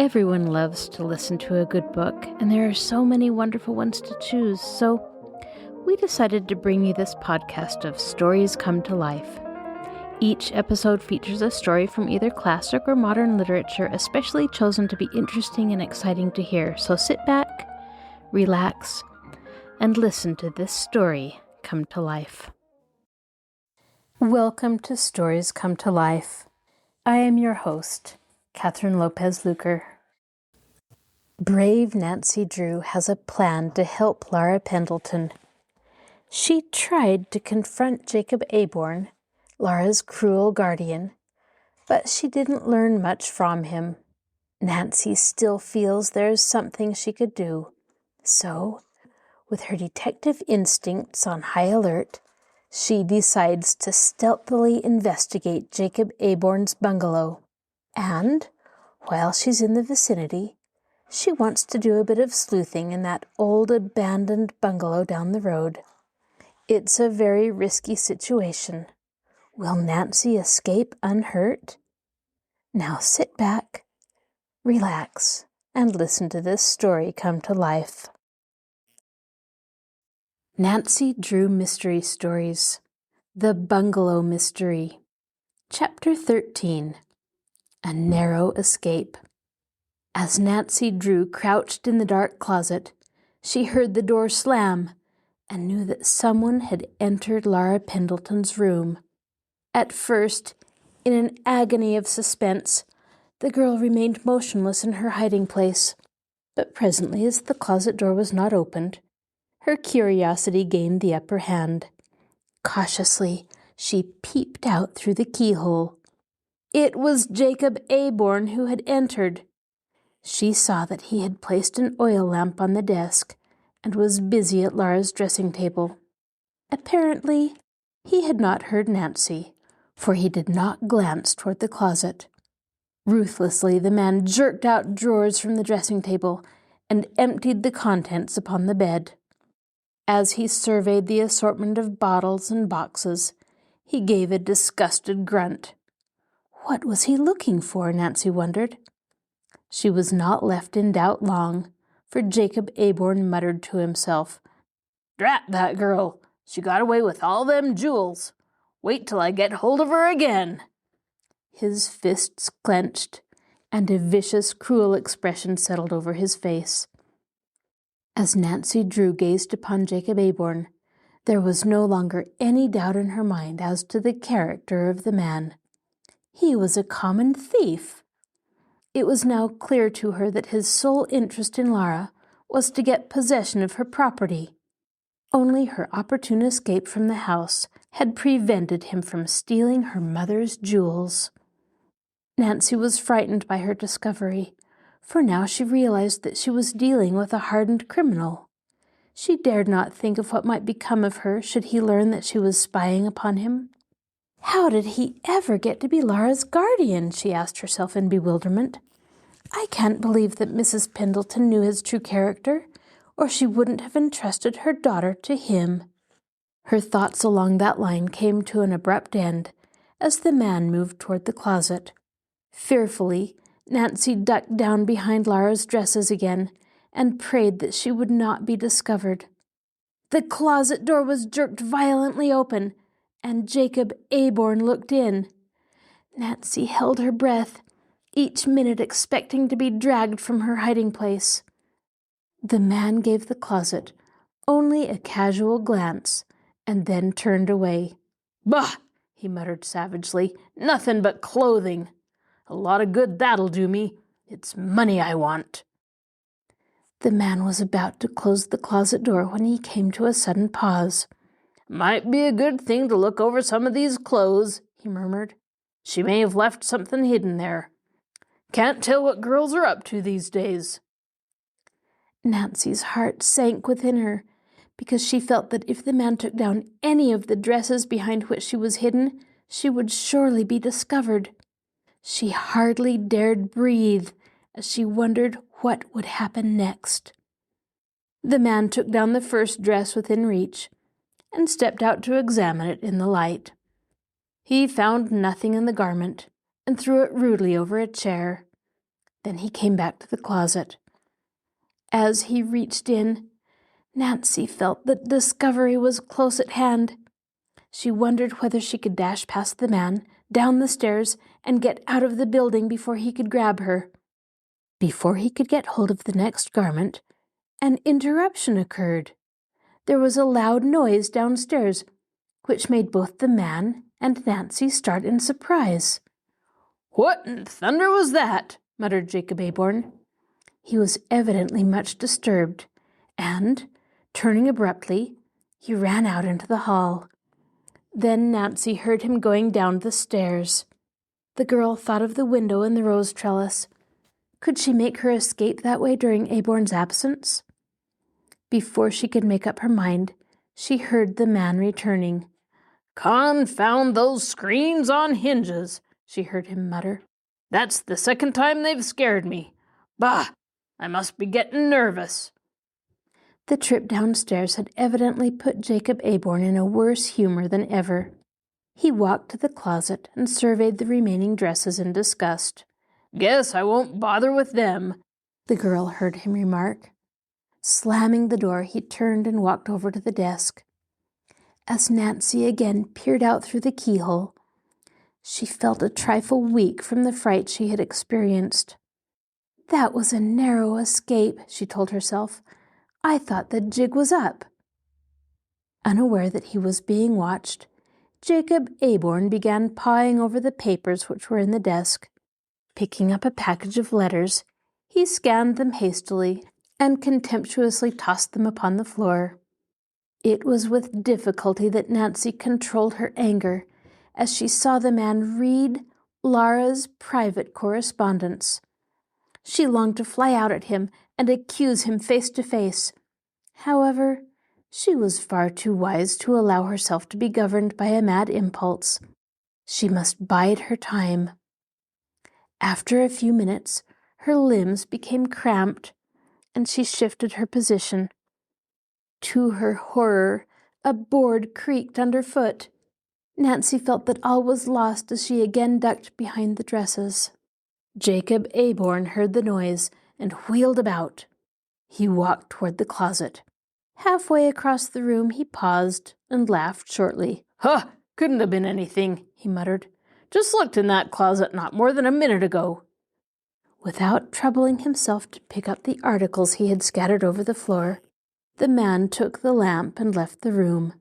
Everyone loves to listen to a good book, and there are so many wonderful ones to choose, so we decided to bring you this podcast of Stories Come to Life. Each episode features a story from either classic or modern literature, especially chosen to be interesting and exciting to hear. So sit back, relax, and listen to this story come to life. Welcome to Stories Come to Life. I am your host, Kathryn Lopez Luker. Brave Nancy Drew has a plan to help Laura Pendleton. She tried to confront Jacob Aborn, Laura's cruel guardian, but she didn't learn much from him. Nancy still feels there's something she could do. So, with her detective instincts on high alert, she decides to stealthily investigate Jacob Aborn's bungalow. And, while she's in the vicinity, she wants to do a bit of sleuthing in that old abandoned bungalow down the road. It's a very risky situation. Will Nancy escape unhurt? Now sit back, relax, and listen to this story come to life. Nancy Drew Mystery Stories, The Bungalow Mystery, Chapter 13, A Narrow Escape. As Nancy Drew crouched in the dark closet, she heard the door slam and knew that someone had entered Laura Pendleton's room. At first, in an agony of suspense, the girl remained motionless in her hiding place. But presently, as the closet door was not opened, her curiosity gained the upper hand. Cautiously, she peeped out through the keyhole. It was Jacob Aborn who had entered. She saw that he had placed an oil lamp on the desk and was busy at Laura's dressing table. Apparently, he had not heard Nancy, for he did not glance toward the closet. Ruthlessly, the man jerked out drawers from the dressing table and emptied the contents upon the bed. As he surveyed the assortment of bottles and boxes, he gave a disgusted grunt. What was he looking for, Nancy wondered. She was not left in doubt long, for Jacob Aborn muttered to himself, "Drat that girl! She got away with all them jewels. Wait till I get hold of her again." His fists clenched, and a vicious, cruel expression settled over his face. As Nancy Drew gazed upon Jacob Aborn, there was no longer any doubt in her mind as to the character of the man. He was a common thief. It was now clear to her that his sole interest in Laura was to get possession of her property. Only her opportune escape from the house had prevented him from stealing her mother's jewels. Nancy was frightened by her discovery, for now she realized that she was dealing with a hardened criminal. She dared not think of what might become of her should he learn that she was spying upon him. How did he ever get to be Laura's guardian? She asked herself in bewilderment. I can't believe that Mrs. Pendleton knew his true character, or she wouldn't have entrusted her daughter to him. Her thoughts along that line came to an abrupt end as the man moved toward the closet. Fearfully, Nancy ducked down behind Laura's dresses again and prayed that she would not be discovered. The closet door was jerked violently open, and Jacob Aborn looked in. Nancy held her breath, each minute expecting to be dragged from her hiding place. The man gave the closet only a casual glance and then turned away. "Bah!" he muttered savagely. "Nothing but clothing. A lot of good that'll do me. It's money I want." The man was about to close the closet door when he came to a sudden pause. "Might be a good thing to look over some of these clothes," he murmured. "She may have left something hidden there. Can't tell what girls are up to these days." Nancy's heart sank within her, because she felt that if the man took down any of the dresses behind which she was hidden, she would surely be discovered. She hardly dared breathe as she wondered what would happen next. The man took down the first dress within reach and stepped out to examine it in the light. He found nothing in the garment and threw it rudely over a chair. Then he came back to the closet. As he reached in, Nancy felt that discovery was close at hand. She wondered whether she could dash past the man, down the stairs, and get out of the building before he could grab her. Before he could get hold of the next garment, an interruption occurred. There was a loud noise downstairs, which made both the man and Nancy start in surprise. "What in thunder was that?" muttered Jacob Aborn. He was evidently much disturbed, and, turning abruptly, he ran out into the hall. Then Nancy heard him going down the stairs. The girl thought of the window in the rose trellis. Could she make her escape that way during Aborn's absence? Before she could make up her mind, she heard the man returning. "Confound those screens on hinges," she heard him mutter. "That's the second time they've scared me. Bah! I must be getting nervous." The trip downstairs had evidently put Jacob Aborn in a worse humor than ever. He walked to the closet and surveyed the remaining dresses in disgust. "Guess I won't bother with them," the girl heard him remark. Slamming the door, he turned and walked over to the desk. As Nancy again peered out through the keyhole, she felt a trifle weak from the fright she had experienced. "That was a narrow escape," she told herself. "I thought the jig was up." Unaware that he was being watched, Jacob Aborn began pawing over the papers which were in the desk. Picking up a package of letters, he scanned them hastily and contemptuously tossed them upon the floor. It was with difficulty that Nancy controlled her anger as she saw the man read Laura's private correspondence. She longed to fly out at him and accuse him face to face. However, she was far too wise to allow herself to be governed by a mad impulse. She must bide her time. After a few minutes, her limbs became cramped, and she shifted her position. To her horror, a board creaked underfoot. Nancy felt that all was lost as she again ducked behind the dresses. Jacob Aborn heard the noise and wheeled about. He walked toward the closet. Halfway across the room, he paused and laughed shortly. "Huh! Couldn't have been anything," he muttered. "Just looked in that closet not more than a minute ago." Without troubling himself to pick up the articles he had scattered over the floor, the man took the lamp and left the room.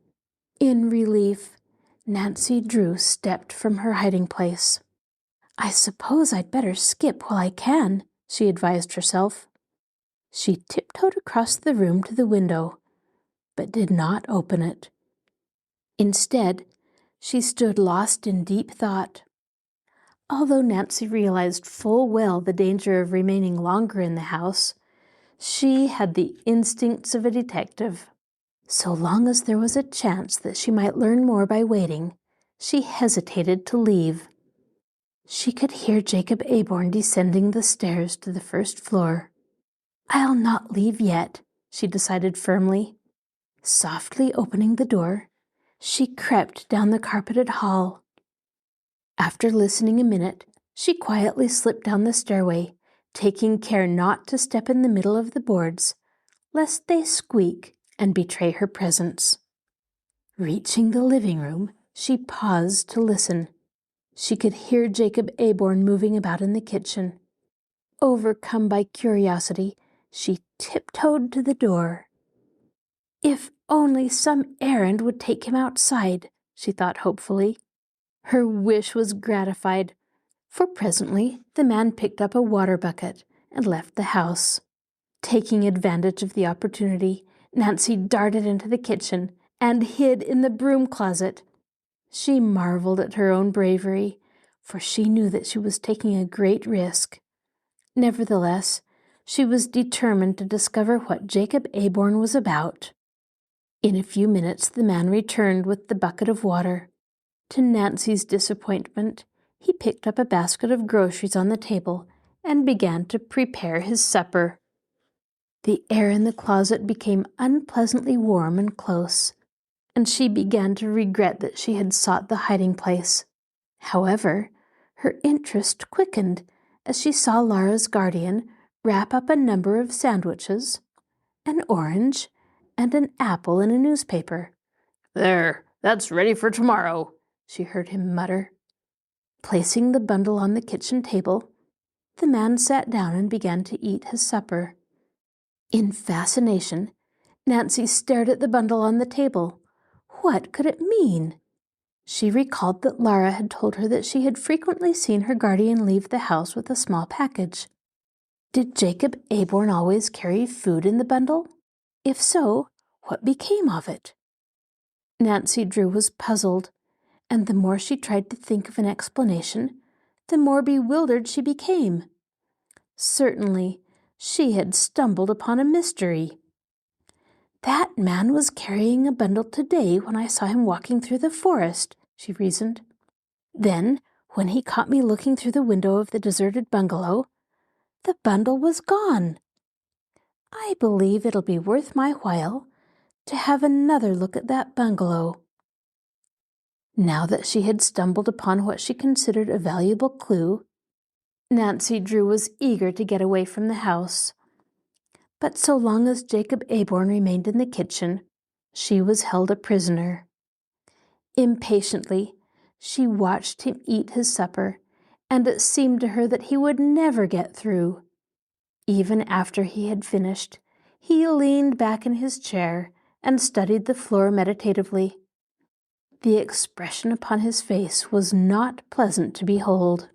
In relief, Nancy Drew stepped from her hiding place. "I suppose I'd better skip while I can," she advised herself. She tiptoed across the room to the window, but did not open it. Instead, she stood lost in deep thought. Although Nancy realized full well the danger of remaining longer in the house, she had the instincts of a detective. So long as there was a chance that she might learn more by waiting, she hesitated to leave. She could hear Jacob Aborn descending the stairs to the first floor. "I'll not leave yet," she decided firmly. Softly opening the door, she crept down the carpeted hall. After listening a minute, she quietly slipped down the stairway, taking care not to step in the middle of the boards, lest they squeak and betray her presence. Reaching the living room, she paused to listen. She could hear Jacob Aborn moving about in the kitchen. Overcome by curiosity, she tiptoed to the door. If only some errand would take him outside, she thought hopefully. Her wish was gratified, for presently the man picked up a water bucket and left the house. Taking advantage of the opportunity, Nancy darted into the kitchen and hid in the broom closet. She marveled at her own bravery, for she knew that she was taking a great risk. Nevertheless, she was determined to discover what Jacob Aborn was about. In a few minutes, the man returned with the bucket of water. To Nancy's disappointment, he picked up a basket of groceries on the table and began to prepare his supper. The air in the closet became unpleasantly warm and close, and she began to regret that she had sought the hiding place. However, her interest quickened as she saw Laura's guardian wrap up a number of sandwiches, an orange, and an apple in a newspaper. "There, that's ready for tomorrow," she heard him mutter. Placing the bundle on the kitchen table, the man sat down and began to eat his supper. In fascination, Nancy stared at the bundle on the table. What could it mean? She recalled that Laura had told her that she had frequently seen her guardian leave the house with a small package. Did Jacob Aborn always carry food in the bundle? If so, what became of it? Nancy Drew was puzzled, and the more she tried to think of an explanation, the more bewildered she became. Certainly, she had stumbled upon a mystery. That man was carrying a bundle today when I saw him walking through the forest, she reasoned. Then, when he caught me looking through the window of the deserted bungalow, the bundle was gone. I believe it'll be worth my while to have another look at that bungalow. Now that she had stumbled upon what she considered a valuable clue, Nancy Drew was eager to get away from the house. But so long as Jacob Aborn remained in the kitchen, she was held a prisoner. Impatiently, she watched him eat his supper, and it seemed to her that he would never get through. Even after he had finished, he leaned back in his chair and studied the floor meditatively. The expression upon his face was not pleasant to behold.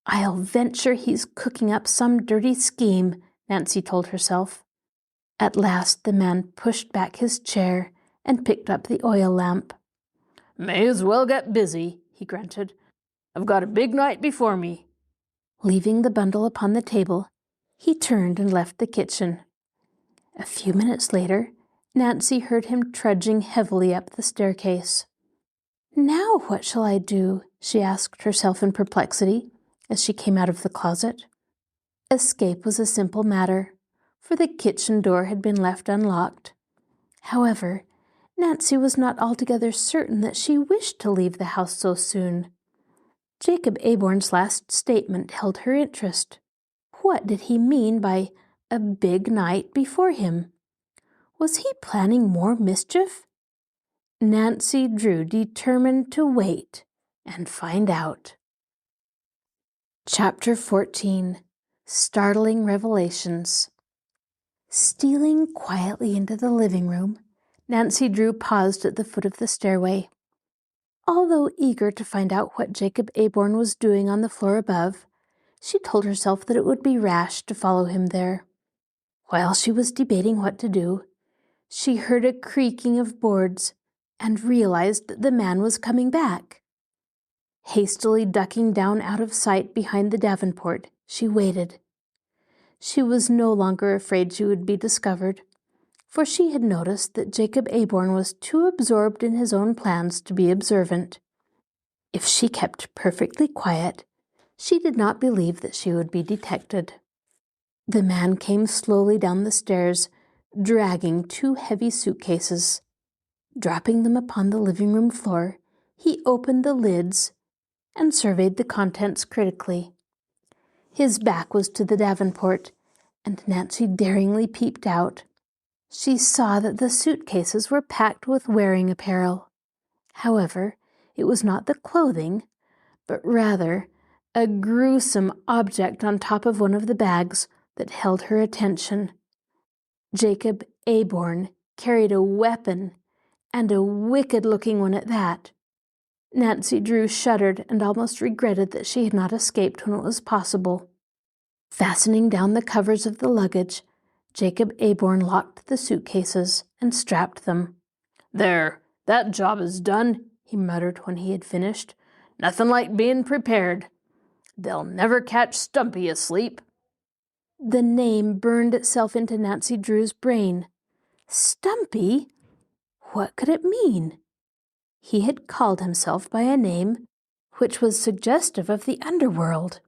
"I'll venture he's cooking up some dirty scheme," Nancy told herself. At last the man pushed back his chair and picked up the oil lamp. "May as well get busy," he grunted. "I've got a big night before me." Leaving the bundle upon the table, he turned and left the kitchen. A few minutes later, Nancy heard him trudging heavily up the staircase. "Now what shall I do?" she asked herself in perplexity as she came out of the closet. Escape was a simple matter, for the kitchen door had been left unlocked. However, Nancy was not altogether certain that she wished to leave the house so soon. Jacob Aborn's last statement held her interest. What did he mean by a big night before him? Was he planning more mischief? Nancy Drew determined to wait and find out. Chapter 14. Startling Revelations. Stealing quietly into the living room, Nancy Drew paused at the foot of the stairway. Although eager to find out what Jacob Aborn was doing on the floor above, she told herself that it would be rash to follow him there. While she was debating what to do, she heard a creaking of boards and realized that the man was coming back. Hastily ducking down out of sight behind the davenport, she waited. She was no longer afraid she would be discovered, for she had noticed that Jacob Aborn was too absorbed in his own plans to be observant. If she kept perfectly quiet, she did not believe that she would be detected. The man came slowly down the stairs, dragging 2 heavy suitcases. Dropping them upon the living room floor, he opened the lids and surveyed the contents critically. His back was to the davenport, and Nancy daringly peeped out. She saw that the suitcases were packed with wearing apparel. However, it was not the clothing, but rather a gruesome object on top of one of the bags that held her attention. Jacob Aborn carried a weapon, and a wicked-looking one at that. Nancy Drew shuddered and almost regretted that she had not escaped when it was possible. Fastening down the covers of the luggage, Jacob Aborn locked the suitcases and strapped them. "There, that job is done," he muttered when he had finished. "Nothing like being prepared. They'll never catch Stumpy asleep." The name burned itself into Nancy Drew's brain. Stumpy? What could it mean? He had called himself by a name which was suggestive of the underworld.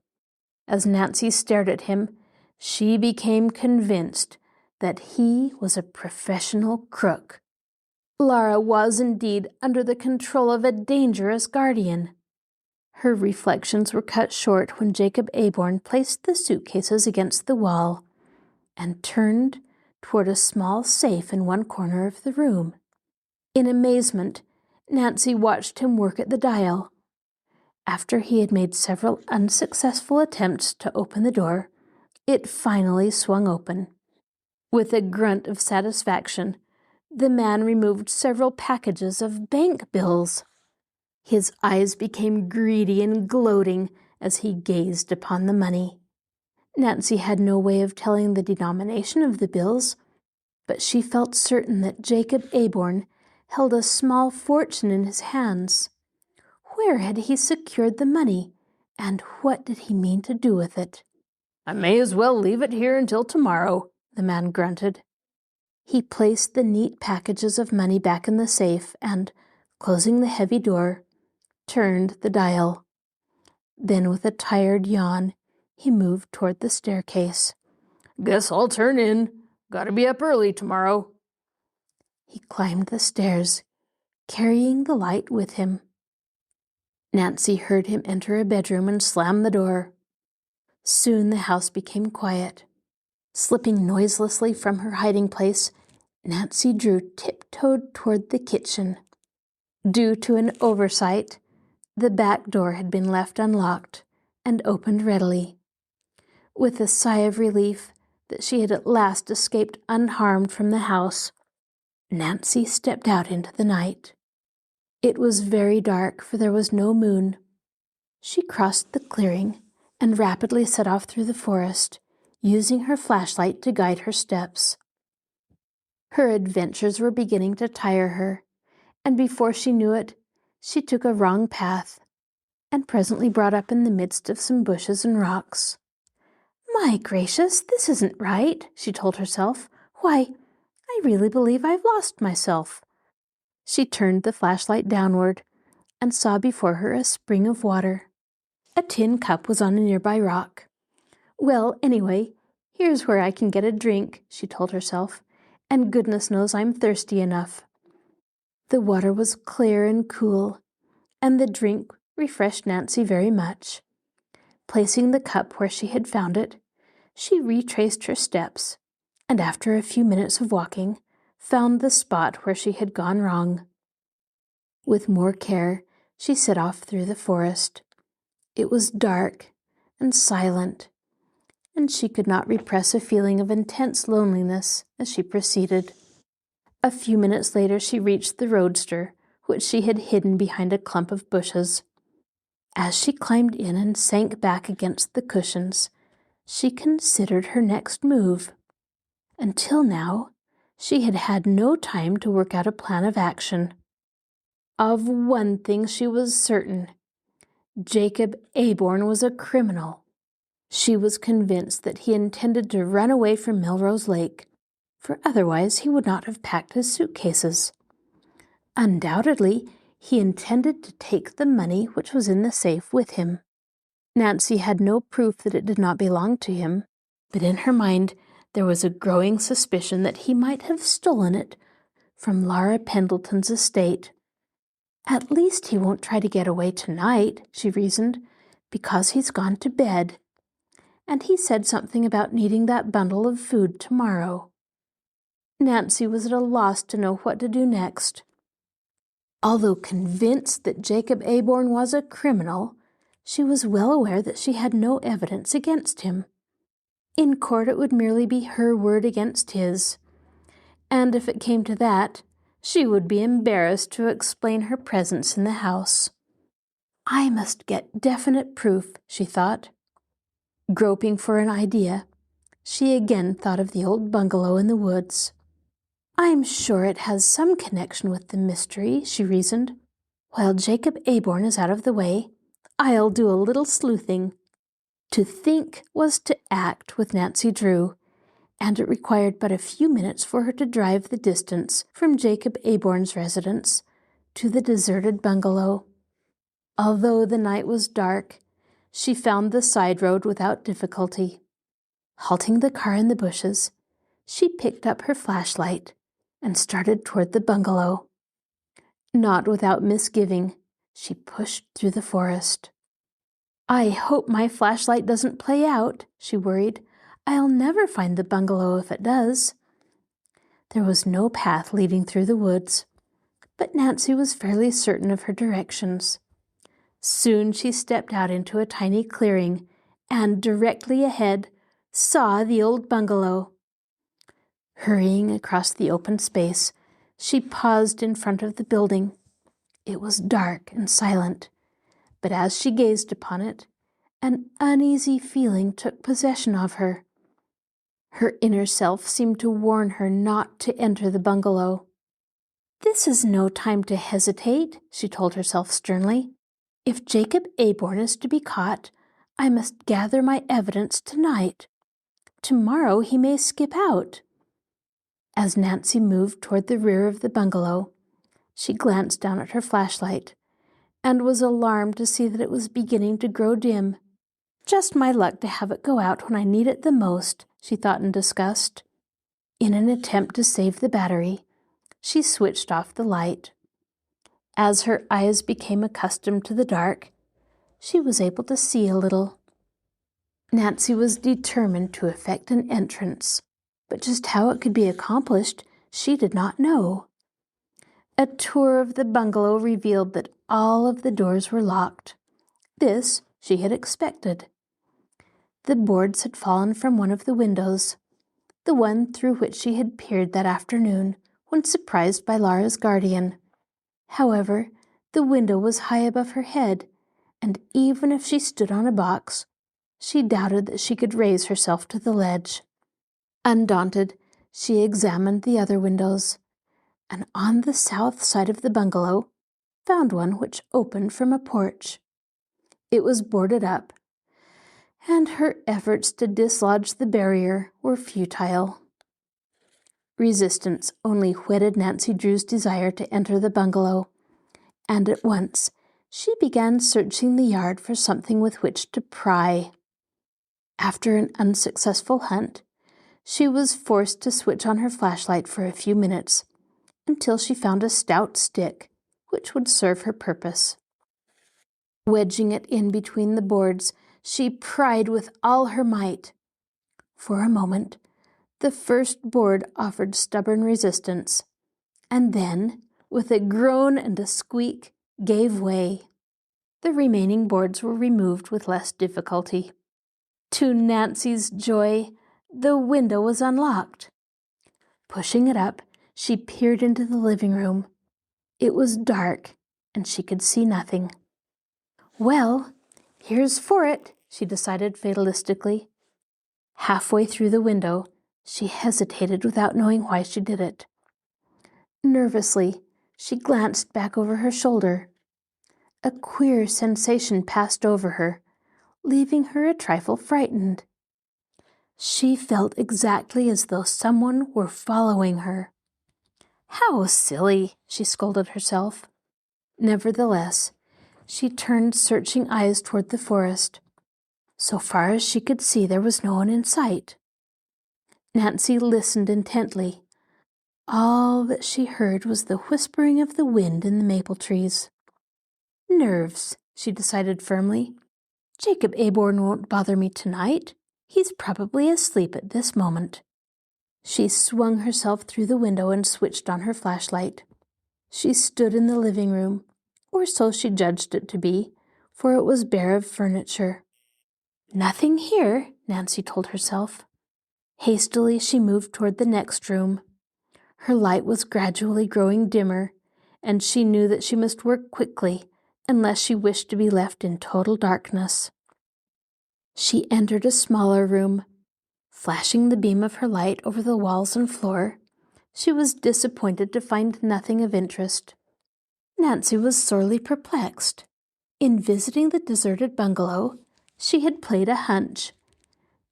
As Nancy stared at him, she became convinced that he was a professional crook. Laura was indeed under the control of a dangerous guardian. Her reflections were cut short when Jacob Aborn placed the suitcases against the wall and turned toward a small safe in one corner of the room. In amazement, Nancy watched him work at the dial. After he had made several unsuccessful attempts to open the door, it finally swung open. With a grunt of satisfaction, the man removed several packages of bank bills. His eyes became greedy and gloating as he gazed upon the money. Nancy had no way of telling the denomination of the bills, but she felt certain that Jacob Aborn held a small fortune in his hands. Where had he secured the money, and what did he mean to do with it? "I may as well leave it here until tomorrow," the man grunted. He placed the neat packages of money back in the safe and, closing the heavy door, turned the dial. Then, with a tired yawn, he moved toward the staircase. "Guess I'll turn in. Gotta be up early tomorrow." He climbed the stairs, carrying the light with him. Nancy heard him enter a bedroom and slam the door. Soon the house became quiet. Slipping noiselessly from her hiding place, Nancy Drew tiptoed toward the kitchen. Due to an oversight, the back door had been left unlocked and opened readily. With a sigh of relief that she had at last escaped unharmed from the house, Nancy stepped out into the night. It was very dark, for there was no moon. She crossed the clearing and rapidly set off through the forest, using her flashlight to guide her steps. Her adventures were beginning to tire her, and before she knew it, she took a wrong path and presently brought up in the midst of some bushes and rocks. "My gracious, this isn't right," she told herself. "Why, I really believe I've lost myself." She turned the flashlight downward and saw before her a spring of water. A tin cup was on a nearby rock. "Well, anyway, here's where I can get a drink," she told herself, "and goodness knows I'm thirsty enough." The water was clear and cool, and the drink refreshed Nancy very much. Placing the cup where she had found it, she retraced her steps, and after a few minutes of walking, found the spot where she had gone wrong. With more care, she set off through the forest. It was dark and silent, and she could not repress a feeling of intense loneliness as she proceeded. A few minutes later she reached the roadster, which she had hidden behind a clump of bushes. As she climbed in and sank back against the cushions, she considered her next move. Until now, she had had no time to work out a plan of action. Of one thing she was certain: Jacob Aborn was a criminal. She was convinced that he intended to run away from Melrose Lake, for otherwise he would not have packed his suitcases. Undoubtedly, he intended to take the money which was in the safe with him. Nancy had no proof that it did not belong to him, but in her mind there was a growing suspicion that he might have stolen it from Laura Pendleton's estate. "At least he won't try to get away tonight," she reasoned, "because he's gone to bed. And he said something about needing that bundle of food tomorrow." Nancy was at a loss to know what to do next. Although convinced that Jacob Aborn was a criminal, she was well aware that she had no evidence against him. In court it would merely be her word against his, and if it came to that, she would be embarrassed to explain her presence in the house. "I must get definite proof," she thought. Groping for an idea, she again thought of the old bungalow in the woods. "I'm sure it has some connection with the mystery," she reasoned. "While Jacob Aborn is out of the way, I'll do a little sleuthing." To think was to act with Nancy Drew, and it required but a few minutes for her to drive the distance from Jacob Aborn's residence to the deserted bungalow. Although the night was dark, she found the side road without difficulty. Halting the car in the bushes, she picked up her flashlight and started toward the bungalow. Not without misgiving, she pushed through the forest. I hope my flashlight doesn't play out, she worried. I'll never find the bungalow if it does. There was no path leading through the woods, but Nancy was fairly certain of her directions. Soon she stepped out into a tiny clearing and, directly ahead, saw the old bungalow. Hurrying across the open space, she paused in front of the building. It was dark and silent, but as she gazed upon it, an uneasy feeling took possession of her. Her inner self seemed to warn her not to enter the bungalow. "This is no time to hesitate," she told herself sternly. "If Jacob Aborn is to be caught, I must gather my evidence tonight. Tomorrow he may skip out." As Nancy moved toward the rear of the bungalow, she glanced down at her flashlight and was alarmed to see that it was beginning to grow dim. "Just my luck to have it go out when I need it the most," she thought in disgust. In an attempt to save the battery, she switched off the light. As her eyes became accustomed to the dark, she was able to see a little. Nancy was determined to effect an entrance, but just how it could be accomplished, she did not know. A tour of the bungalow revealed that all of the doors were locked. This she had expected. The boards had fallen from one of the windows, the one through which she had peered that afternoon when surprised by Laura's guardian. However, the window was high above her head, and even if she stood on a box, she doubted that she could raise herself to the ledge. Undaunted, she examined the other windows, and on the south side of the bungalow found one which opened from a porch. It was boarded up, and her efforts to dislodge the barrier were futile. Resistance only whetted Nancy Drew's desire to enter the bungalow, and at once she began searching the yard for something with which to pry. After an unsuccessful hunt, she was forced to switch on her flashlight for a few minutes until she found a stout stick which would serve her purpose. Wedging it in between the boards, she pried with all her might. For a moment, the first board offered stubborn resistance, and then, with a groan and a squeak, gave way. The remaining boards were removed with less difficulty. To Nancy's joy, the window was unlocked. Pushing it up, she peered into the living room. It was dark, and she could see nothing. "Well, here's for it," she decided fatalistically. Halfway through the window, she hesitated without knowing why she did it. Nervously, she glanced back over her shoulder. A queer sensation passed over her, leaving her a trifle frightened. She felt exactly as though someone were following her. "How silly," she scolded herself. Nevertheless, she turned searching eyes toward the forest. So far as she could see, there was no one in sight. Nancy listened intently. All that she heard was the whispering of the wind in the maple trees. "Nerves," she decided firmly. "Jacob Aborn won't bother me tonight. He's probably asleep at this moment." She swung herself through the window and switched on her flashlight. She stood in the living room, or so she judged it to be, for it was bare of furniture. "Nothing here," Nancy told herself. Hastily, she moved toward the next room. Her light was gradually growing dimmer, and she knew that she must work quickly unless she wished to be left in total darkness. She entered a smaller room. Flashing the beam of her light over the walls and floor, she was disappointed to find nothing of interest. Nancy was sorely perplexed. In visiting the deserted bungalow, she had played a hunch,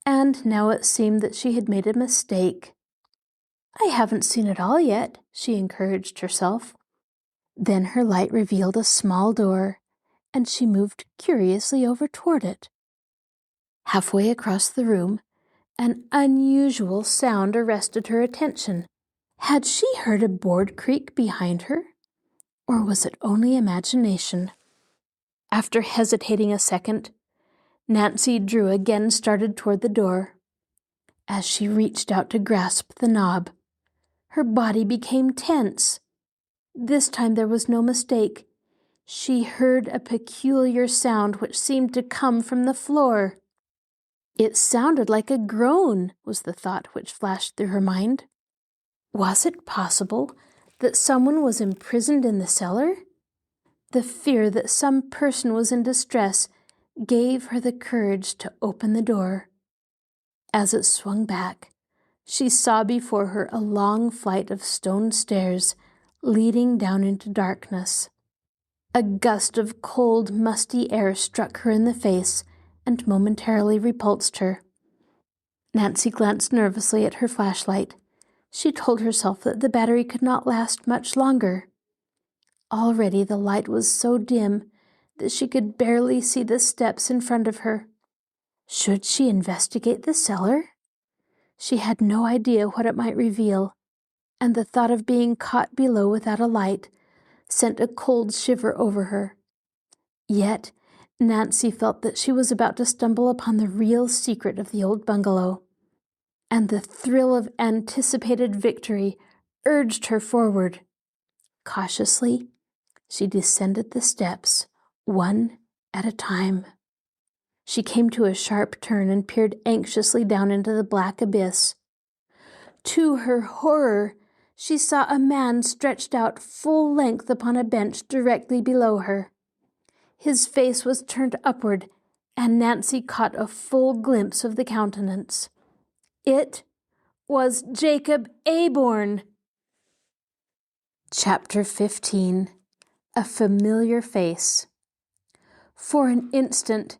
and now it seemed that she had made a mistake. "I haven't seen it all yet," she encouraged herself. Then her light revealed a small door, and she moved curiously over toward it. Halfway across the room, an unusual sound arrested her attention. Had she heard a board creak behind her, or was it only imagination? After hesitating a second, Nancy Drew again started toward the door. As she reached out to grasp the knob, her body became tense. This time there was no mistake. She heard a peculiar sound which seemed to come from the floor. It sounded like a groan, was the thought which flashed through her mind. Was it possible that someone was imprisoned in the cellar? The fear that some person was in distress gave her the courage to open the door. As it swung back, she saw before her a long flight of stone stairs leading down into darkness. A gust of cold, musty air struck her in the face and momentarily repulsed her. Nancy glanced nervously at her flashlight. She told herself that the battery could not last much longer. Already the light was so dim that she could barely see the steps in front of her. Should she investigate the cellar? She had no idea what it might reveal, and the thought of being caught below without a light sent a cold shiver over her. Yet Nancy felt that she was about to stumble upon the real secret of the old bungalow, and the thrill of anticipated victory urged her forward. Cautiously, she descended the steps, one at a time. She came to a sharp turn and peered anxiously down into the black abyss. To her horror, she saw a man stretched out full length upon a bench directly below her. His face was turned upward, and Nancy caught a full glimpse of the countenance. It was Jacob Aborn. Chapter 15. A Familiar Face. For an instant,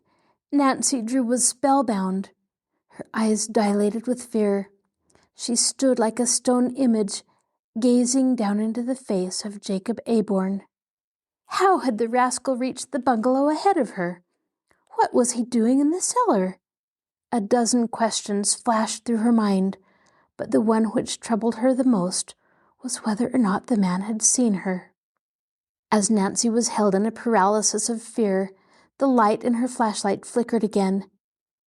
Nancy Drew was spellbound. Her eyes dilated with fear. She stood like a stone image, gazing down into the face of Jacob Aborn. How had the rascal reached the bungalow ahead of her? What was he doing in the cellar? A dozen questions flashed through her mind, but the one which troubled her the most was whether or not the man had seen her. As Nancy was held in a paralysis of fear, the light in her flashlight flickered again.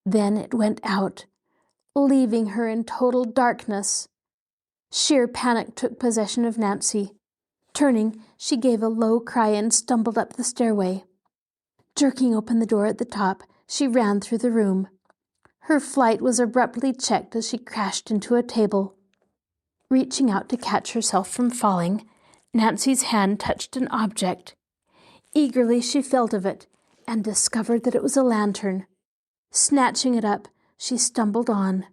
Then it went out, leaving her in total darkness. Sheer panic took possession of Nancy. Turning, she gave a low cry and stumbled up the stairway. Jerking open the door at the top, she ran through the room. Her flight was abruptly checked as she crashed into a table. Reaching out to catch herself from falling, Nancy's hand touched an object. Eagerly she felt of it and discovered that it was a lantern. Snatching it up, she stumbled on.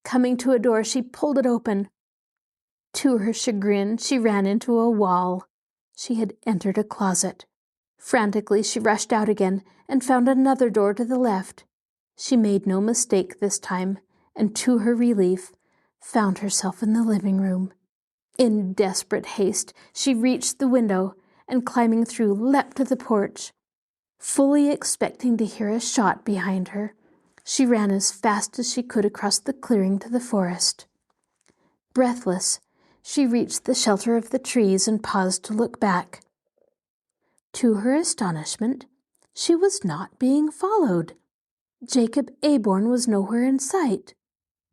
Coming to a door, she pulled it open. To her chagrin, she ran into a wall. She had entered a closet. Frantically, she rushed out again and found another door to the left. She made no mistake this time, and to her relief, found herself in the living room. In desperate haste, she reached the window and, climbing through, leapt to the porch. Fully expecting to hear a shot behind her, she ran as fast as she could across the clearing to the forest. Breathless, she reached the shelter of the trees and paused to look back. To her astonishment, she was not being followed. Jacob Aborn was nowhere in sight.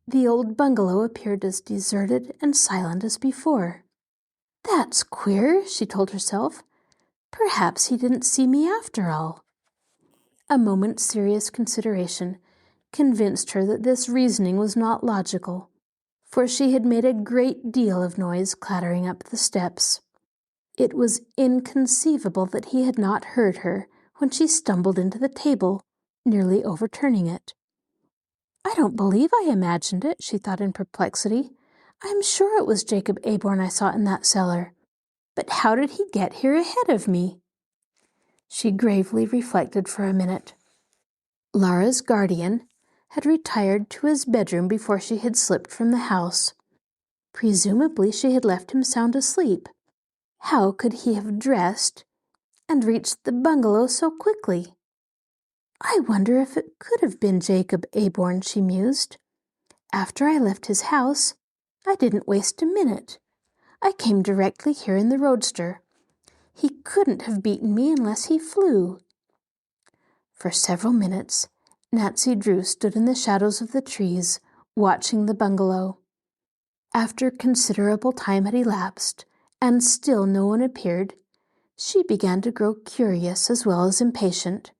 The old bungalow appeared as deserted and silent as before. "That's queer," she told herself. "Perhaps he didn't see me after all." A moment's serious consideration convinced her that this reasoning was not logical, for she had made a great deal of noise clattering up the steps. It was inconceivable that he had not heard her when she stumbled into the table, nearly overturning it. "I don't believe I imagined it," she thought in perplexity. "I'm sure it was Jacob Aborn I saw in that cellar. But how did he get here ahead of me?" She gravely reflected for a minute. Laura's guardian had retired to his bedroom before she had slipped from the house. Presumably she had left him sound asleep. How could he have dressed and reached the bungalow so quickly? "I wonder if it could have been Jacob Aborn," she mused. "After I left his house, I didn't waste a minute. I came directly here in the roadster. He couldn't have beaten me unless he flew." For several minutes, Nancy Drew stood in the shadows of the trees, watching the bungalow. After considerable time had elapsed, and still no one appeared, she began to grow curious as well as impatient.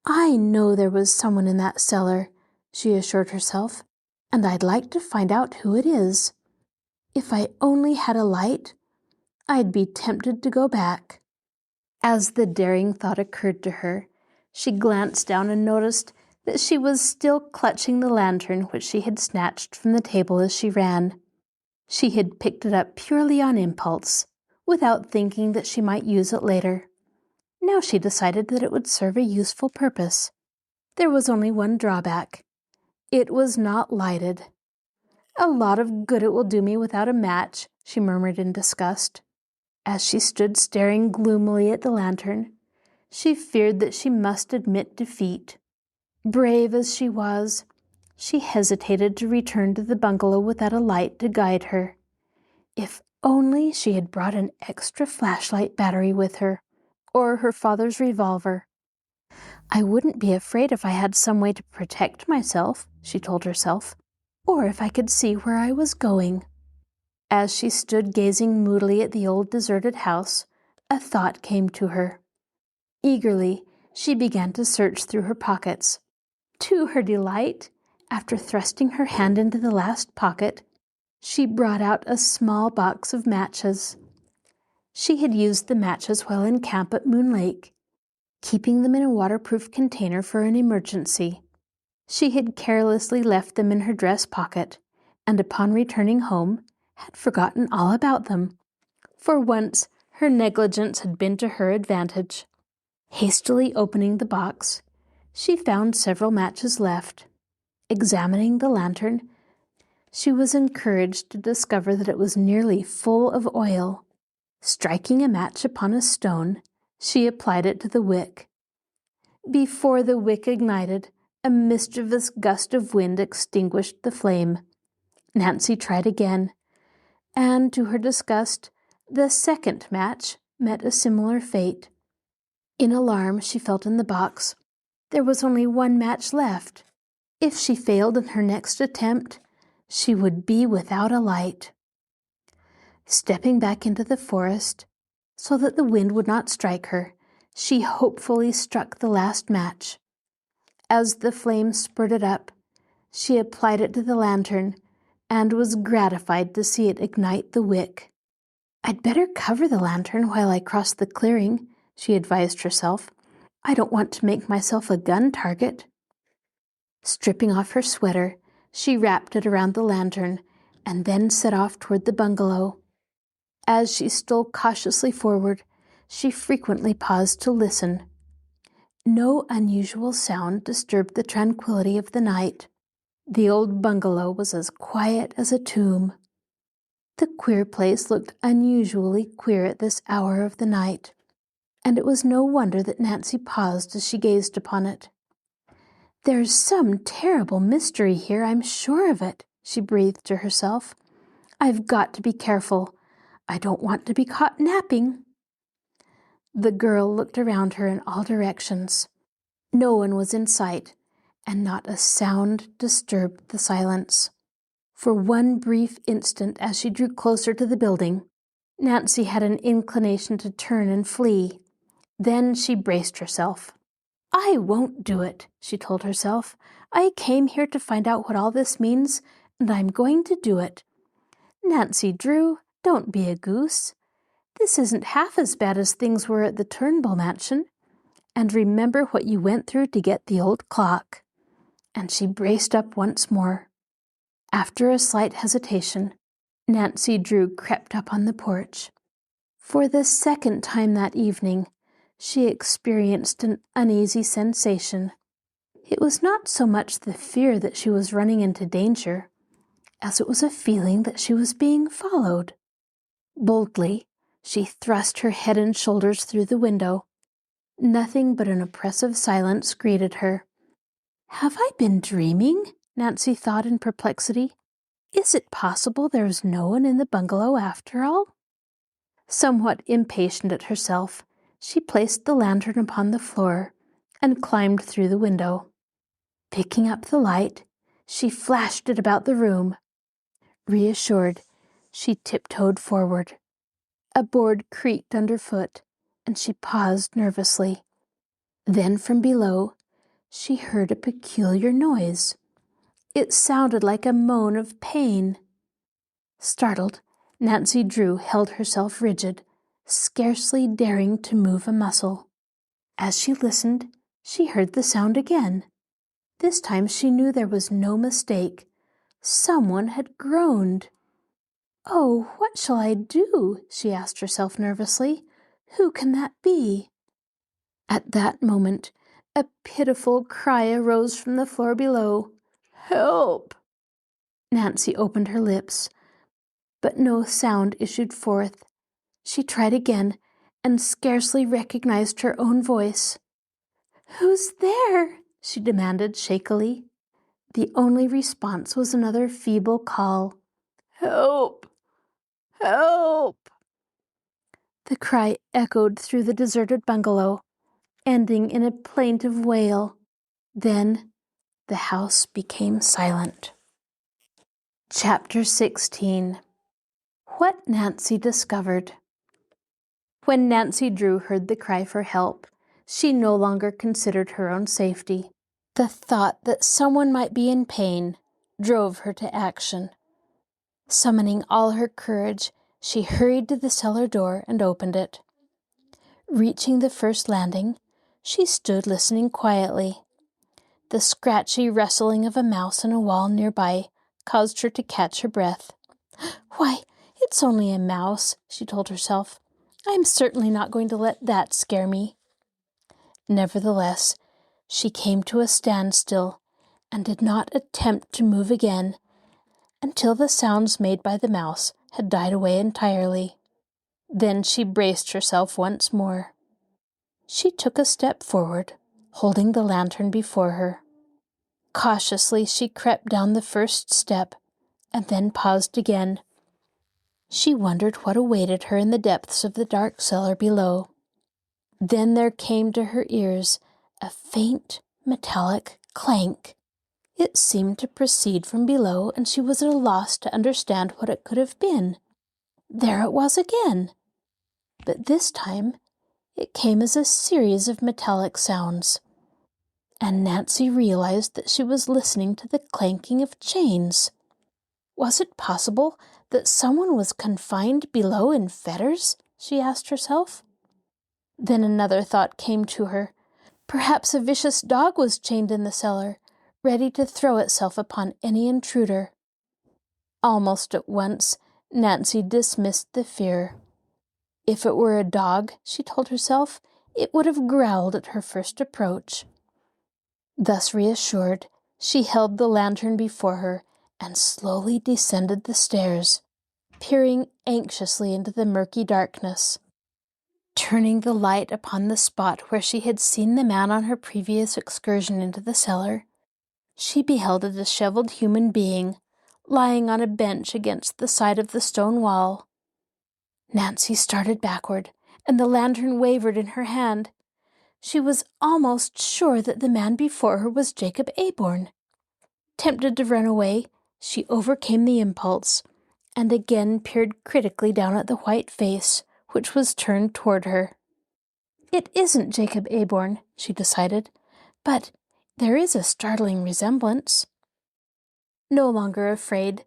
"I know there was someone in that cellar," she assured herself, "and I'd like to find out who it is. If I only had a light, I'd be tempted to go back." As the daring thought occurred to her, she glanced down and noticed that she was still clutching the lantern which she had snatched from the table as she ran. She had picked it up purely on impulse, without thinking that she might use it later. Now she decided that it would serve a useful purpose. There was only one drawback. It was not lighted. "A lot of good it will do me without a match," she murmured in disgust. As she stood staring gloomily at the lantern, she feared that she must admit defeat. Brave as she was, she hesitated to return to the bungalow without a light to guide her. If only she had brought an extra flashlight battery with her, or her father's revolver. "I wouldn't be afraid if I had some way to protect myself," she told herself, "or if I could see where I was going." As she stood gazing moodily at the old deserted house, a thought came to her. Eagerly, she began to search through her pockets. To her delight, after thrusting her hand into the last pocket, she brought out a small box of matches. She had used the matches while in camp at Moon Lake, keeping them in a waterproof container for an emergency. She had carelessly left them in her dress pocket, and upon returning home, had forgotten all about them. For once, her negligence had been to her advantage. Hastily opening the box, she found several matches left. Examining the lantern, she was encouraged to discover that it was nearly full of oil. Striking a match upon a stone, she applied it to the wick. Before the wick ignited, a mischievous gust of wind extinguished the flame. Nancy tried again, and to her disgust, the second match met a similar fate. In alarm, she felt in the box. There was only one match left. If she failed in her next attempt, she would be without a light. Stepping back into the forest, so that the wind would not strike her, she hopefully struck the last match. As the flame spurted up, she applied it to the lantern and was gratified to see it ignite the wick. "I'd better cover the lantern while I cross the clearing," she advised herself. "I don't want to make myself a gun target." Stripping off her sweater, she wrapped it around the lantern and then set off toward the bungalow. As she stole cautiously forward, she frequently paused to listen. No unusual sound disturbed the tranquility of the night. The old bungalow was as quiet as a tomb. The queer place looked unusually queer at this hour of the night, and it was no wonder that Nancy paused as she gazed upon it. "There's some terrible mystery here, I'm sure of it," she breathed to herself. "I've got to be careful. I don't want to be caught napping." The girl looked around her in all directions. No one was in sight, and not a sound disturbed the silence. For one brief instant, as she drew closer to the building, Nancy had an inclination to turn and flee. Then she braced herself. "I won't do it," she told herself. "I came here to find out what all this means, and I'm going to do it. Nancy Drew, don't be a goose. This isn't half as bad as things were at the Turnbull mansion. And remember what you went through to get the old clock." And she braced up once more. After a slight hesitation, Nancy Drew crept up on the porch. For the second time that evening, she experienced an uneasy sensation. It was not so much the fear that she was running into danger, as it was a feeling that she was being followed. Boldly, she thrust her head and shoulders through the window. Nothing but an oppressive silence greeted her. "Have I been dreaming?" Nancy thought in perplexity. "Is it possible there's no one in the bungalow after all?" Somewhat impatient at herself, she placed the lantern upon the floor and climbed through the window. Picking up the light, she flashed it about the room. Reassured, she tiptoed forward. A board creaked underfoot, and she paused nervously. Then from below, she heard a peculiar noise. It sounded like a moan of pain. Startled, Nancy Drew held herself rigid, scarcely daring to move a muscle. As she listened, she heard the sound again. This time she knew there was no mistake. Someone had groaned. "Oh, what shall I do?" she asked herself nervously. "Who can that be?" At that moment, a pitiful cry arose from the floor below. "Help!" Nancy opened her lips, but no sound issued forth. She tried again, and scarcely recognized her own voice. "Who's there?" she demanded shakily. The only response was another feeble call. "Help! Help!" The cry echoed through the deserted bungalow, ending in a plaintive wail. Then the house became silent. Chapter 16. What Nancy Discovered. When Nancy Drew heard the cry for help, she no longer considered her own safety. The thought that someone might be in pain drove her to action. Summoning all her courage, she hurried to the cellar door and opened it. Reaching the first landing, she stood listening quietly. The scratchy rustling of a mouse in a wall nearby caused her to catch her breath. "Why, it's only a mouse," she told herself. "I'm certainly not going to let that scare me." Nevertheless, she came to a standstill and did not attempt to move again until the sounds made by the mouse had died away entirely. Then she braced herself once more. She took a step forward, holding the lantern before her. Cautiously she crept down the first step, and then paused again. She wondered what awaited her in the depths of the dark cellar below. Then there came to her ears a faint, metallic clank. It seemed to proceed from below, and she was at a loss to understand what it could have been. There it was again. But this time it came as a series of metallic sounds, and Nancy realized that she was listening to the clanking of chains. Was it possible that someone was confined below in fetters? She asked herself. Then another thought came to her. Perhaps a vicious dog was chained in the cellar, ready to throw itself upon any intruder. Almost at once, Nancy dismissed the fear. If it were a dog, she told herself, it would have growled at her first approach. Thus reassured, she held the lantern before her and slowly descended the stairs, peering anxiously into the murky darkness. Turning the light upon the spot where she had seen the man on her previous excursion into the cellar, she beheld a disheveled human being lying on a bench against the side of the stone wall. Nancy started backward, and the lantern wavered in her hand. She was almost sure that the man before her was Jacob Aborn. Tempted to run away, she overcame the impulse, and again peered critically down at the white face, which was turned toward her. "It isn't Jacob Aborn," she decided, "but there is a startling resemblance." No longer afraid,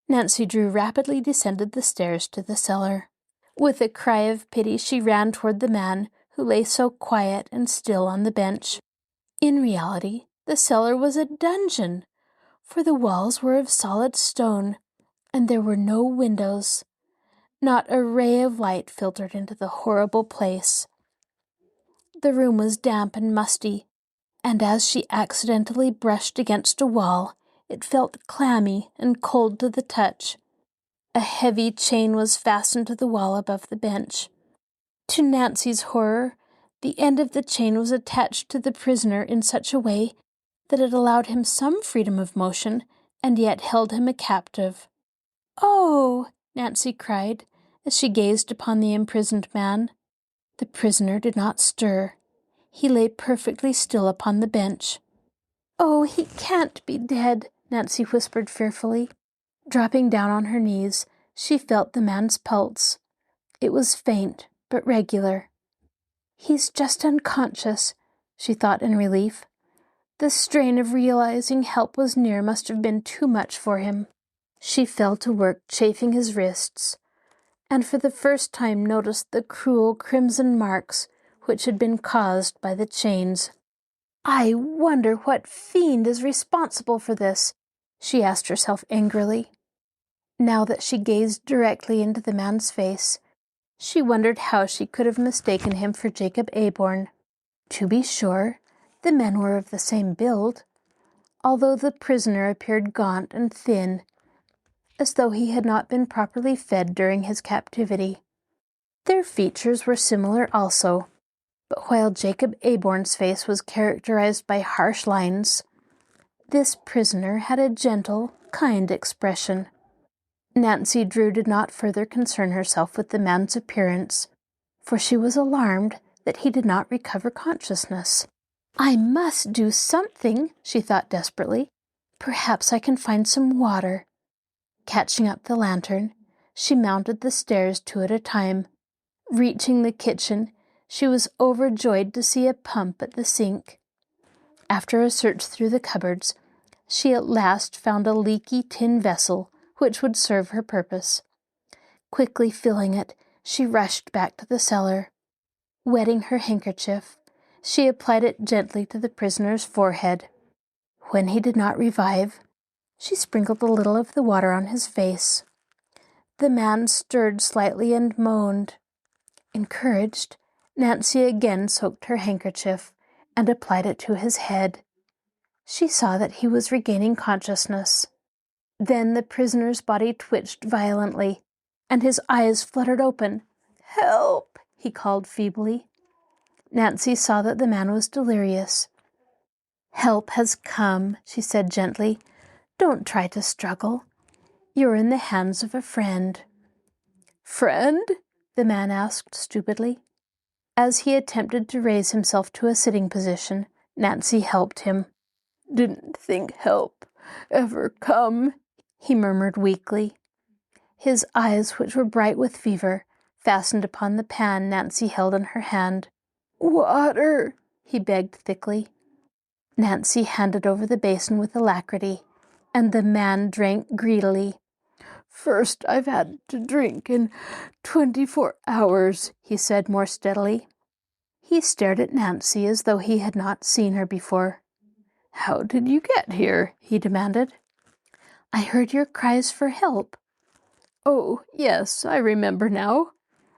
Nancy Drew rapidly descended the stairs to the cellar. With a cry of pity, she ran toward the man who lay so quiet and still on the bench. In reality, the cellar was a dungeon, for the walls were of solid stone, and there were no windows. Not a ray of light filtered into the horrible place. The room was damp and musty, and as she accidentally brushed against a wall, it felt clammy and cold to the touch. A heavy chain was fastened to the wall above the bench. To Nancy's horror, the end of the chain was attached to the prisoner in such a way that it allowed him some freedom of motion and yet held him a captive. "Oh!" Nancy cried as she gazed upon the imprisoned man. The prisoner did not stir. He lay perfectly still upon the bench. "Oh, he can't be dead," Nancy whispered fearfully. Dropping down on her knees, she felt the man's pulse. It was faint, but regular. "He's just unconscious," she thought in relief. The strain of realizing help was near must have been too much for him. She fell to work chafing his wrists, and for the first time noticed the cruel crimson marks which had been caused by the chains. "I wonder what fiend is responsible for this," she asked herself angrily. Now that she gazed directly into the man's face, she wondered how she could have mistaken him for Jacob Aborn. To be sure, the men were of the same build, although the prisoner appeared gaunt and thin, as though he had not been properly fed during his captivity. Their features were similar also, but while Jacob Aborn's face was characterized by harsh lines, this prisoner had a gentle, kind expression. Nancy Drew did not further concern herself with the man's appearance, for she was alarmed that he did not recover consciousness. "I must do something," she thought desperately. "Perhaps I can find some water." Catching up the lantern, she mounted the stairs 2 at a time. Reaching the kitchen, she was overjoyed to see a pump at the sink. After a search through the cupboards, she at last found a leaky tin vessel which would serve her purpose. Quickly filling it, she rushed back to the cellar. Wetting her handkerchief, she applied it gently to the prisoner's forehead. When he did not revive, she sprinkled a little of the water on his face. The man stirred slightly and moaned. Encouraged, Nancy again soaked her handkerchief and applied it to his head. She saw that he was regaining consciousness. Then the prisoner's body twitched violently, and his eyes fluttered open. "Help!" he called feebly. Nancy saw that the man was delirious. "Help has come," she said gently. "Don't try to struggle. You're in the hands of a friend." "Friend?" the man asked stupidly. As he attempted to raise himself to a sitting position, Nancy helped him. "Didn't think help ever come," he murmured weakly. His eyes, which were bright with fever, fastened upon the pan Nancy held in her hand. "Water," he begged thickly. Nancy handed over the basin with alacrity, and the man drank greedily. "First I've had to drink in 24 hours, he said more steadily. He stared at Nancy as though he had not seen her before. "How did you get here?" he demanded. "I heard your cries for help." "Oh, yes, I remember now.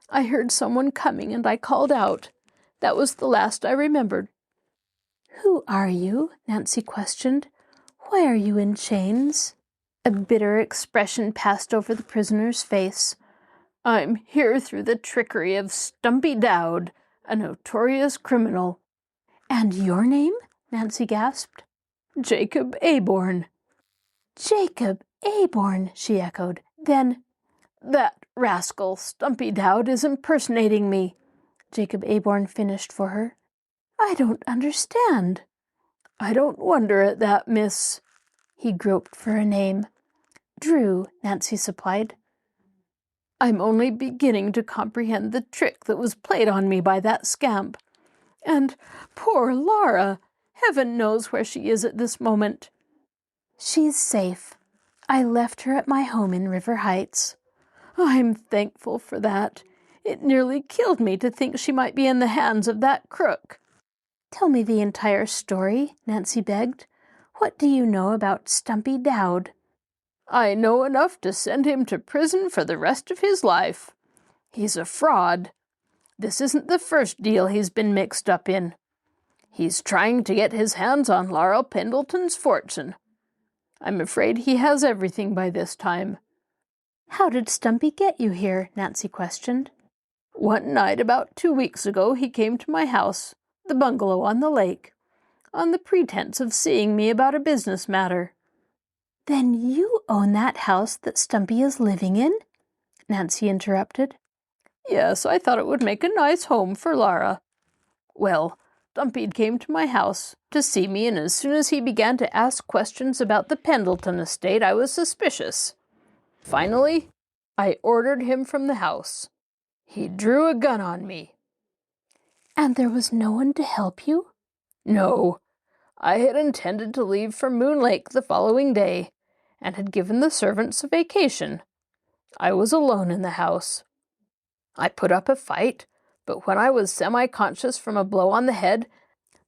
I heard someone coming and I called out. That was the last I remembered." "Who are you?" Nancy questioned. "Why are you in chains?" A bitter expression passed over the prisoner's face. "I'm here through the trickery of Stumpy Dowd, a notorious criminal." "And your name?" Nancy gasped. "Jacob Aborn." "Jacob Aborn," she echoed. "Then—" "That rascal Stumpy Dowd is impersonating me," Jacob Aborn finished for her. "I don't understand." "I don't wonder at that, miss." He groped for a name. "Drew," Nancy supplied. "I'm only beginning to comprehend the trick that was played on me by that scamp. And poor Laura! Heaven knows where she is at this moment." "She's safe. I left her at my home in River Heights." "I'm thankful for that. It nearly killed me to think she might be in the hands of that crook." "Tell me the entire story," Nancy begged. "What do you know about Stumpy Dowd?" "I know enough to send him to prison for the rest of his life. He's a fraud. This isn't the first deal he's been mixed up in. He's trying to get his hands on Laura Pendleton's fortune. I'm afraid he has everything by this time." "How did Stumpy get you here?" Nancy questioned. "One night about 2 weeks ago he came to my house, the bungalow on the lake, on the pretense of seeing me about a business matter." "Then you own that house that Stumpy is living in?" Nancy interrupted. "Yes, I thought it would make a nice home for Laura. Well, Stumpy came to my house to see me, and as soon as he began to ask questions about the Pendleton estate, I was suspicious. Finally, I ordered him from the house. He drew a gun on me. And there was no one to help you? No. I had intended to leave for Moon Lake the following day, and had given the servants a vacation. I was alone in the house. I put up a fight, but when I was semi-conscious from a blow on the head,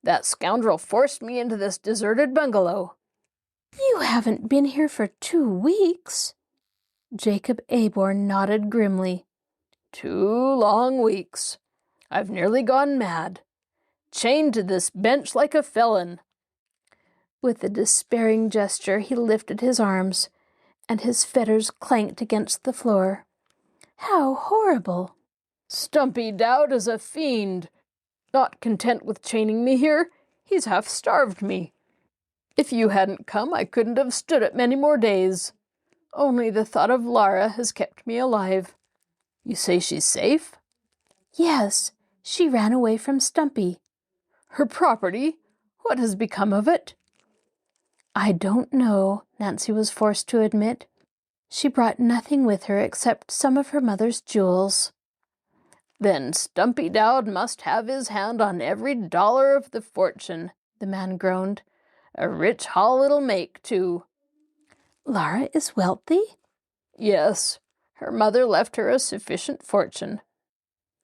that scoundrel forced me into this deserted bungalow. You haven't been here for 2 weeks. Jacob Aborn nodded grimly. 2 long weeks. I've nearly gone mad. Chained to this bench like a felon. With a despairing gesture, he lifted his arms, and his fetters clanked against the floor. How horrible! Stumpy Dowd is a fiend. Not content with chaining me here, he's half starved me. If you hadn't come, I couldn't have stood it many more days. Only the thought of Laura has kept me alive. You say she's safe? Yes, she ran away from Stumpy. Her property? What has become of it? I don't know, Nancy was forced to admit. She brought nothing with her except some of her mother's jewels. Then Stumpy Dowd must have his hand on every dollar of the fortune, the man groaned. A rich haul it'll make, too. Laura is wealthy? Yes, her mother left her a sufficient fortune.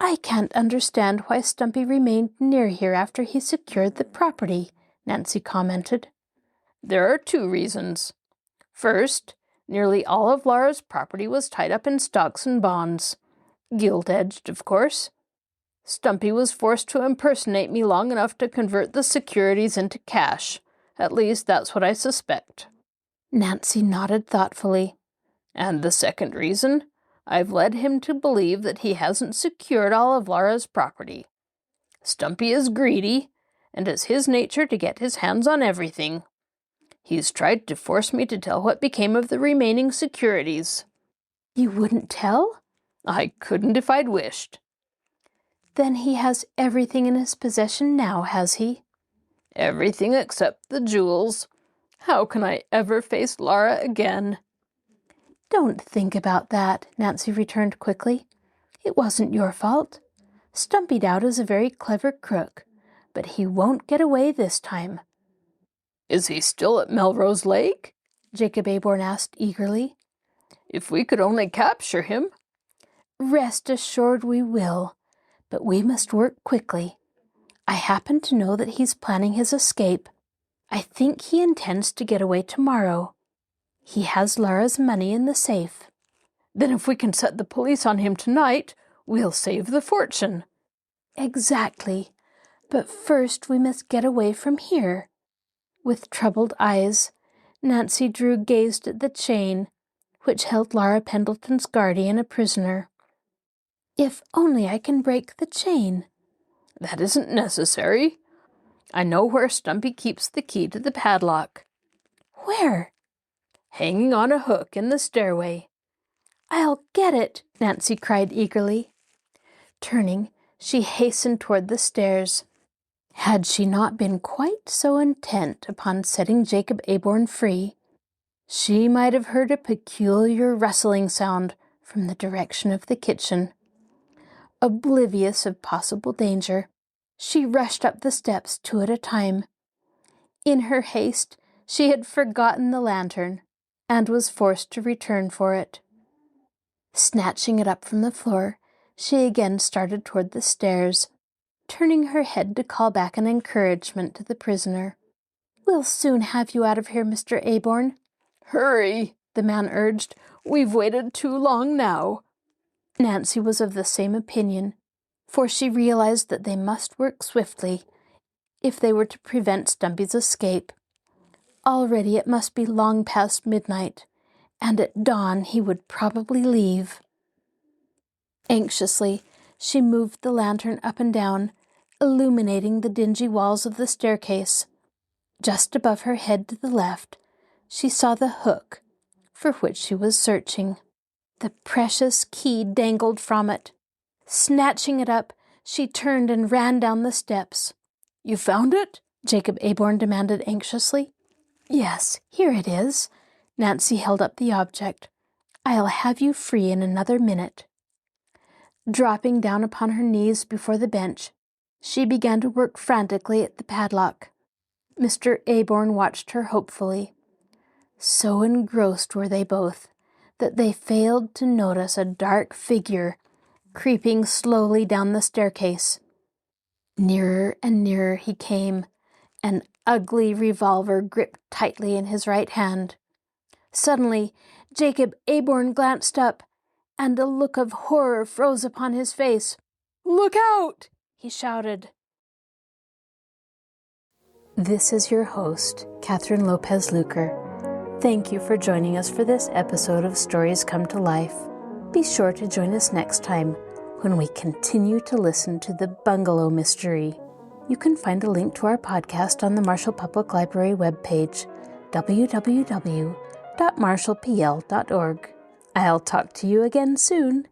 I can't understand why Stumpy remained near here after he secured the property, Nancy commented. There are 2 reasons. First, nearly all of Laura's property was tied up in stocks and bonds. Gilt-edged, of course. Stumpy was forced to impersonate me long enough to convert the securities into cash. At least, that's what I suspect. Nancy nodded thoughtfully. And the second reason? I've led him to believe that he hasn't secured all of Laura's property. Stumpy is greedy, and it's his nature to get his hands on everything. He's tried to force me to tell what became of the remaining securities. You wouldn't tell? I couldn't if I'd wished. Then he has everything in his possession now, has he? Everything except the jewels. How can I ever face Laura again? Don't think about that, Nancy returned quickly. It wasn't your fault. Stumpy Dowd is a very clever crook, but he won't get away this time. Is he still at Melrose Lake? Jacob Aborn asked eagerly. If we could only capture him. Rest assured we will, but we must work quickly. I happen to know that he's planning his escape. I think he intends to get away tomorrow. He has Laura's money in the safe. Then if we can set the police on him tonight, we'll save the fortune. Exactly. But first we must get away from here. With troubled eyes, Nancy Drew gazed at the chain, which held Laura Pendleton's guardian a prisoner. If only I can break the chain. That isn't necessary. I know where Stumpy keeps the key to the padlock. Where? Hanging on a hook in the stairway. I'll get it, Nancy cried eagerly. Turning, she hastened toward the stairs. Had she not been quite so intent upon setting Jacob Aborn free, she might have heard a peculiar rustling sound from the direction of the kitchen. Oblivious of possible danger, she rushed up the steps 2 at a time. In her haste, she had forgotten the lantern and was forced to return for it. Snatching it up from the floor, she again started toward the stairs, turning her head to call back an encouragement to the prisoner. We'll soon have you out of here, Mr. Aborn. Hurry, the man urged. We've waited too long now. Nancy was of the same opinion, for she realized that they must work swiftly if they were to prevent Stumpy's escape. Already it must be long past midnight, and at dawn he would probably leave. Anxiously, she moved the lantern up and down, illuminating the dingy walls of the staircase. Just above her head to the left, she saw the hook for which she was searching. The precious key dangled from it. Snatching it up, she turned and ran down the steps. You found it? Jacob Aborn demanded anxiously. Yes, here it is. Nancy held up the object. I'll have you free in another minute. Dropping down upon her knees before the bench, she began to work frantically at the padlock. Mr. Aborn watched her hopefully. So engrossed were they both that they failed to notice a dark figure creeping slowly down the staircase. Nearer and nearer he came, an ugly revolver gripped tightly in his right hand. Suddenly, Jacob Aborn glanced up, and a look of horror froze upon his face. "Look out!" he shouted. This is your host, Kathryn Lopez Luker. Thank you for joining us for this episode of Stories Come to Life. Be sure to join us next time when we continue to listen to the Bungalow mystery. You can find a link to our podcast on the Marshall Public Library webpage, www.marshallpl.org. I'll talk to you again soon.